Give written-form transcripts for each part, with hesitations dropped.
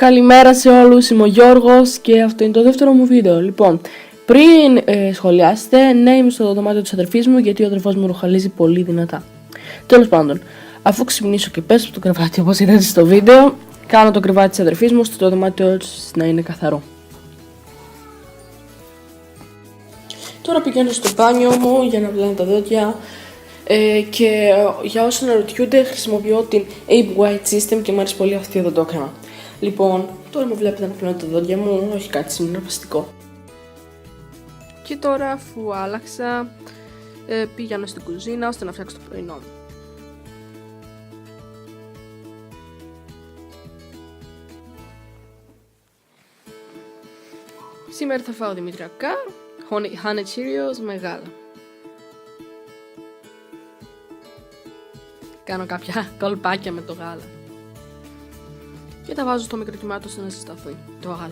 Καλημέρα σε όλους, είμαι ο Γιώργος και αυτό είναι το δεύτερο μου βίντεο. Λοιπόν, πριν σχολιάσετε, ναι, είμαι στο δωμάτιο της αδερφής μου γιατί ο αδερφός μου ροχαλίζει πολύ δυνατά. Τέλος πάντων, αφού ξυπνήσω και πέσω από το κρεβάτι όπως είδατε στο βίντεο, κάνω το κρεβάτι της αδερφής μου στο δωμάτιο της να είναι καθαρό. Τώρα πηγαίνω στο μπάνιο μου για να πλένω τα δόντια και για όσοι αναρωτιούνται χρησιμοποιώ την Abe White System και μου αρέσει πολύ αυτή η οδοντόκρεμα. Λοιπόν, τώρα μου βλέπετε να πλένω τα δόντια μου, όχι κάτι συναρπαστικό. Και τώρα αφού άλλαξα πήγαινα στην κουζίνα ώστε να φτιάξω το πρωινό μου. Σήμερα θα φάω δημητριακά, honey Cheerios με γάλα. Κάνω κάποια κολπάκια με το γάλα. Και τα βάζω στο μικροκυμάτο ώστε να συσταθεί το γάλα.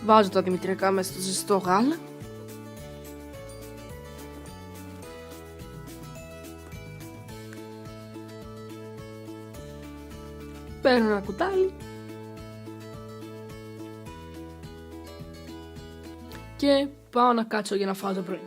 Βάζω τα δημητριακά μέσα στο ζεστό γάλα. Παίρνω ένα κουτάλι και πάω να κάτσω για να φάω το πρωινό.